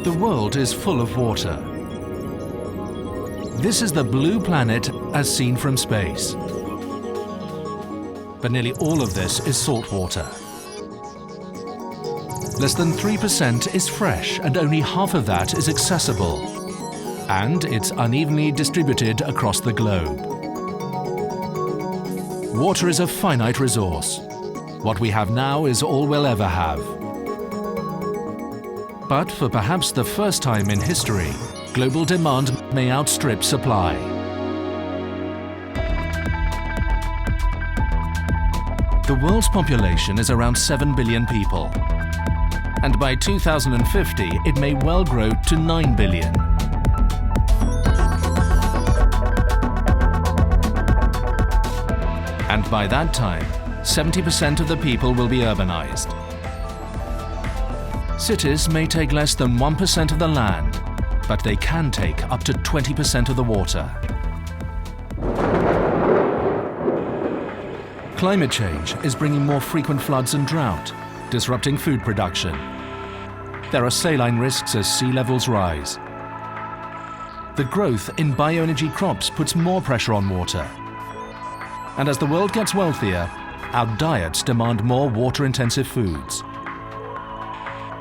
The world is full of water. This is the blue planet as seen from space. But nearly all of this is salt water. Less than 3% is fresh, and only half of that is accessible. And it's unevenly distributed across the globe. Water is a finite resource. What we have now is all we'll ever have. But for perhaps the first time in history, global demand may outstrip supply. The world's population is around 7 billion people. And by 2050, it may well grow to 9 billion. And by that time, 70% of the people will be urbanized. Cities may take less than 1% of the land, but they can take up to 20% of the water. Climate change is bringing more frequent floods and drought, disrupting food production. There are saline risks as sea levels rise. The growth in bioenergy crops puts more pressure on water. And as the world gets wealthier, our diets demand more water-intensive foods.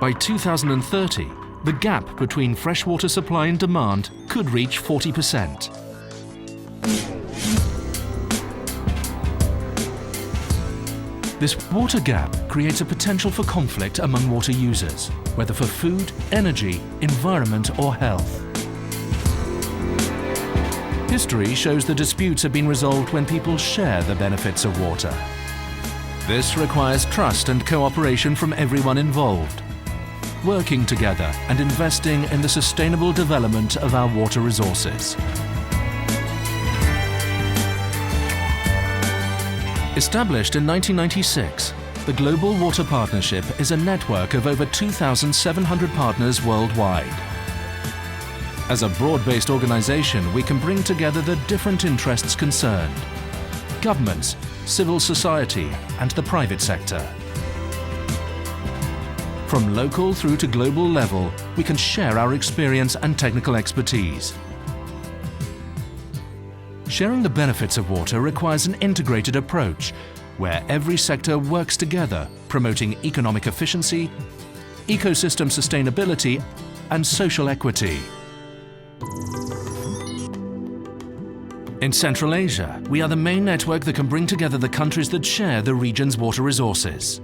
By 2030, the gap between freshwater supply and demand could reach 40%. This water gap creates a potential for conflict among water users, whether for food, energy, environment or health. History shows the disputes have been resolved when people share the benefits of water. This requires trust and cooperation from everyone involved, working together and investing in the sustainable development of our water resources. Established in 1996, the Global Water Partnership is a network of over 2,700 partners worldwide. As a broad-based organization, we can bring together the different interests concerned: governments, civil society, and the private sector. From local through to global level, we can share our experience and technical expertise. Sharing the benefits of water requires an integrated approach, where every sector works together, promoting economic efficiency, ecosystem sustainability, and social equity. In Central Asia, we are the main network that can bring together the countries that share the region's water resources.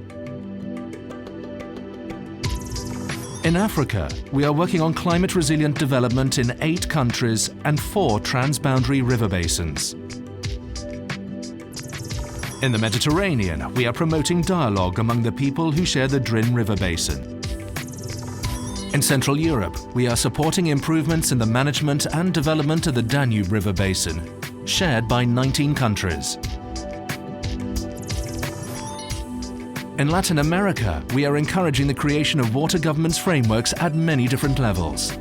In Africa, we are working on climate-resilient development in 8 countries and 4 transboundary river basins. In the Mediterranean, we are promoting dialogue among the people who share the Drin River basin. In Central Europe, we are supporting improvements in the management and development of the Danube River basin, shared by 19 countries. In Latin America, we are encouraging the creation of water governance frameworks at many different levels.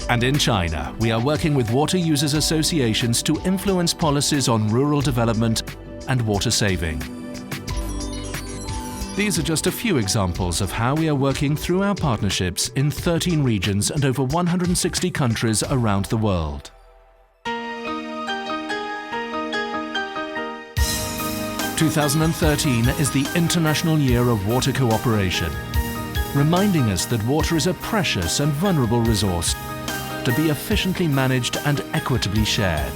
And in China, we are working with water users associations to influence policies on rural development and water saving. These are just a few examples of how we are working through our partnerships in 13 regions and over 160 countries around the world. 2013 is the International Year of Water Cooperation, reminding us that water is a precious and vulnerable resource to be efficiently managed and equitably shared.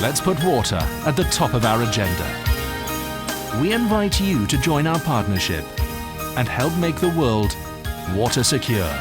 Let's put water at the top of our agenda. We invite you to join our partnership and help make the world water secure.